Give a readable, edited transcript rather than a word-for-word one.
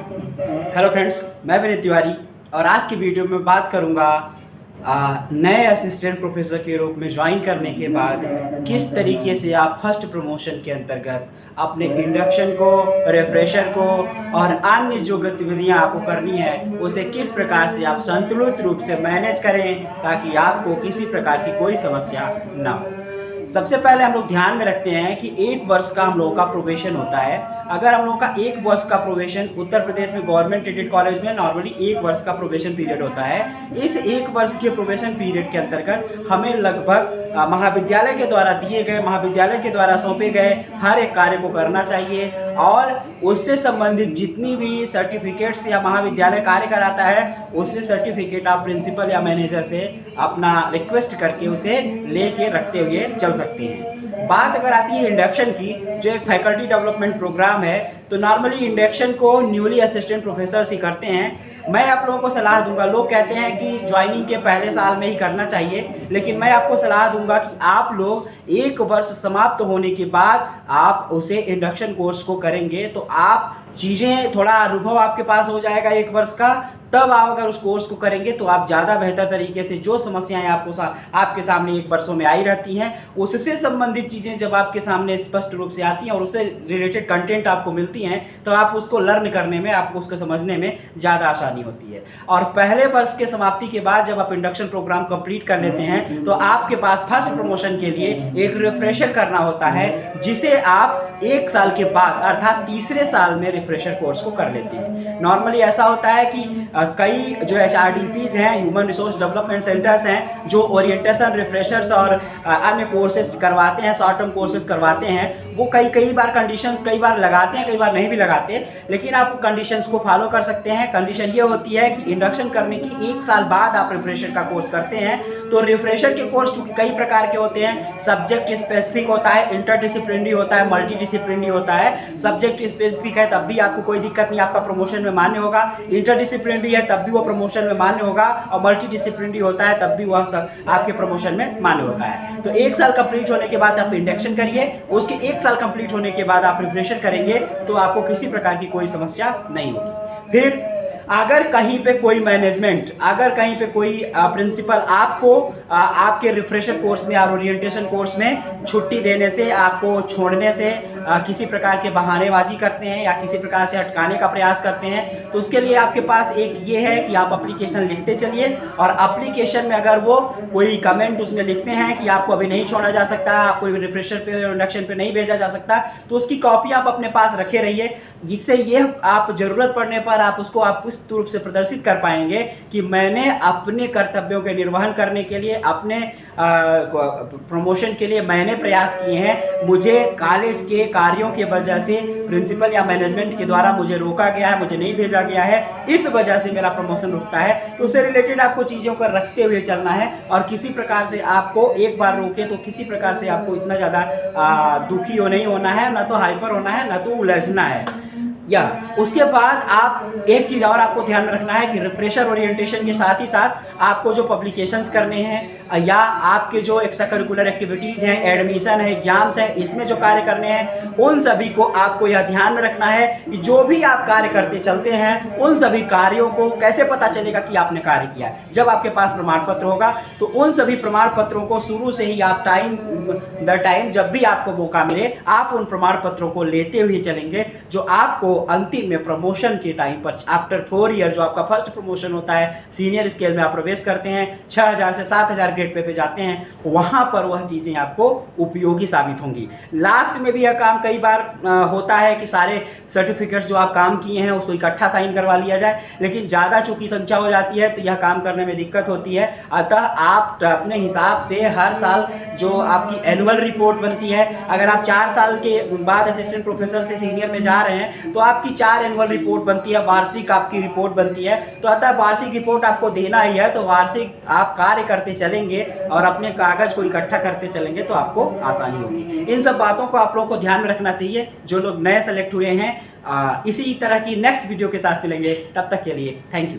Hello friends, मैं विनीत तिवारी और आज की वीडियो में बात करूंगा नए असिस्टेंट प्रोफेसर के रूप में ज्वाइन करने के बाद किस तरीके से आप फर्स्ट प्रमोशन के अंतर्गत अपने इंडक्शन को, रिफ्रेशर को और अन्य जो गतिविधियां आपको करनी है उसे किस प्रकार से आप संतुलित रूप से मैनेज करें ताकि आपको किसी प्रकार की कोई समस्या ना हो। सबसे पहले हम लोग ध्यान में रखते हैं कि 1 वर्ष का हम लोगों का प्रोबेशन होता है। अगर हम लोगों का 1 वर्ष का प्रोबेशन, उत्तर प्रदेश में गवर्नमेंट एडेड कॉलेज में नॉर्मली 1 वर्ष का प्रोबेशन पीरियड होता है। इस 1 वर्ष के प्रोबेशन पीरियड के अंतर्गत हमें लगभग महाविद्यालय के द्वारा दिए गए, महाविद्यालय के द्वारा सौंपे गए हर एक कार्य को करना चाहिए और उससे संबंधित जितनी भी सर्टिफिकेट्स या महाविद्यालय कार्य कराता है उससे सर्टिफिकेट आप प्रिंसिपल या मैनेजर से अपना रिक्वेस्ट करके उसे लेके रखते हुए चल सकते हैं। बात अगर आती है इंडक्शन की, जो एक फैकल्टी डेवलपमेंट प्रोग्राम है, तो नॉर्मली इंडक्शन को न्यूली असिस्टेंट प्रोफेसर ही करते हैं। मैं आप लोगों को सलाह दूंगा, लोग कहते हैं कि ज्वाइनिंग के पहले साल में ही करना चाहिए, लेकिन मैं आपको सलाह दूंगा कि आप लोग 1 वर्ष समाप्त होने के बाद आप उसे इंडक्शन कोर्स को करेंगे तो आप चीज़ें, थोड़ा अनुभव आपके पास हो जाएगा 1 वर्ष का। तब आप अगर उस कोर्स को करेंगे तो आप ज़्यादा बेहतर तरीके से जो समस्याएं आपके सामने 1 वर्षों में आई रहती हैं उससे संबंधित चीज़ें जब आपके सामने स्पष्ट रूप से आती हैं और उससे रिलेटेड कंटेंट आपको मिलती हैं तो आप उसको लर्न करने में, आपको उसको समझने में ज़्यादा आसानी होती है। और पहले वर्ष के समाप्ति के बाद जब आप इंडक्शन प्रोग्राम कंप्लीट कर लेते हैं तो आपके पास फर्स्ट प्रमोशन के लिए एक रिफ्रेशर करना होता है, जिसे आप 1 साल के बाद अर्थात तीसरे साल में रिफ्रेशर कोर्स को कर लेते हैं। नॉर्मली ऐसा होता है कि कई जो HRDCs हैं, ह्यूमन रिसोर्स डेवलपमेंट सेंटर्स हैं, जो ओरिएंटेशन, रिफ्रेशर्स और अन्य कोर्सेज करवाते हैं, शॉर्ट टर्म कोर्सेज करवाते हैं, वो कई बार कंडीशंस कई बार लगाते हैं, कई बार नहीं भी लगाते, लेकिन आप कंडीशंस को फॉलो कर सकते हैं। कंडीशन ये होती है कि इंडक्शन करने की 1 साल बाद आप रिफ्रेशर का कोर्स करते हैं। तो रिफ्रेशर के कोर्स चूँकि कई प्रकार के होते हैं, सब्जेक्ट स्पेसिफिक होता है, इंटरडिसिप्लिनरी होता है, मल्टीडिसिप्लिनरी होता है। सब्जेक्ट स्पेसिफिक है तब भी आपको कोई दिक्कत नहीं, आपका प्रमोशन में मान्य होगा। इंटरडिसिप्लिनरी है तब भी वो प्रमोशन में मान्य होगा और मल्टीडिसिप्लिनरी होता है तब भी वह आपके प्रमोशन में मान्य होता है। तो 1 साल कंप्लीट होने के बाद आप इंडक्शन करिए, उसके 1 साल कंप्लीट होने के बाद आप रिफ्रेशर करेंगे तो आपको किसी प्रकार की कोई समस्या नहीं होगी। फिर अगर कहीं पे कोई मैनेजमेंट, अगर कहीं पे कोई प्रिंसिपल आपको आपके रिफ्रेशर कोर्स में और ओरिएंटेशन कोर्स में छुट्टी देने से, आपको छोड़ने से किसी प्रकार के बहानेबाजी करते हैं या किसी प्रकार से अटकाने का प्रयास करते हैं, तो उसके लिए आपके पास एक ये है कि आप एप्लीकेशन लिखते चलिए और एप्लीकेशन में अगर वो कोई कमेंट उसमें लिखते हैं कि आपको अभी नहीं छोड़ा जा सकता, आपको रिफ्रेशर पे, इंडक्शन पे नहीं भेजा जा सकता, तो उसकी कॉपी आप अपने पास रखे रहिए, जिससे ये आप ज़रूरत पड़ने पर आप उसको इस रूप से प्रदर्शित कर पाएंगे कि मैंने अपने कर्तव्यों के निर्वहन करने के लिए, अपने प्रमोशन के लिए मैंने प्रयास किए हैं। मुझे कॉलेज के कार्यों की वजह से प्रिंसिपल या मैनेजमेंट के द्वारा मुझे रोका गया है, मुझे नहीं भेजा गया है, इस वजह से मेरा प्रमोशन रुकता है। तो उससे रिलेटेड आपको चीज़ों को रखते हुए चलना है और किसी प्रकार से आपको एक बार रोके तो किसी प्रकार से आपको इतना ज़्यादा दुखी नहीं होना है, ना तो हाइपर होना है, ना तो उलझना है। या उसके बाद आप एक चीज़ और आपको ध्यान में रखना है कि रिफ्रेशर ओरिएंटेशन के साथ ही साथ आपको जो पब्लिकेशंस करने हैं या आपके जो एक्स्ट्रा करिकुलर एक्टिविटीज़ हैं, एडमिशन है, एग्जाम्स है, इसमें जो कार्य करने हैं उन सभी को आपको यह ध्यान में रखना है कि जो भी आप कार्य करते चलते हैं उन सभी कार्यों को कैसे पता चलेगा कि आपने कार्य किया। जब आपके पास प्रमाण पत्र होगा तो उन सभी प्रमाण पत्रों को शुरू से ही आप टाइम द टाइम जब भी आपको मौका मिले आप उन प्रमाण पत्रों को लेते हुए चलेंगे, जो आपको अंतिम में प्रमोशन के टाइम पर आफ्टर 4 ईयर जो आपका फर्स्ट प्रमोशन होता है, सीनियर स्केल में आप प्रवेश करते हैं, 6000 से 7000 ग्रेड पे जाते हैं, वहां पर वह चीज़ें आपको उपयोगी साबित होंगी। लास्ट में भी यह काम कई बार होता है कि सारे सर्टिफिकेट्स जो आप काम किए हैं उसको इकट्ठा साइन करवा लिया जाए, लेकिन ज़्यादा चूंकि संख्या हो जाती है तो यह काम करने में दिक्कत होती है। अतः आप अपने हिसाब से हर साल जो आपकी एनुअल रिपोर्ट बनती है, अगर आप 4 साल के बाद असिस्टेंट प्रोफेसर से सीनियर में जा रहे हैं तो आपकी 4 एनुअल रिपोर्ट बनती है, वार्षिक आपकी रिपोर्ट बनती है। तो अतः वार्षिक रिपोर्ट आपको देना ही है, तो वार्षिक आप कार्य करते चलेंगे और अपने कागज को इकट्ठा करते चलेंगे तो आपको आसानी होगी। इन सब बातों को आप लोगों को ध्यान में रखना चाहिए। जो लोग नए सेलेक्ट हुए हैं, इसी तरह की नेक्स्ट वीडियो के साथ मिलेंगे, तब तक के लिए थैंक यू।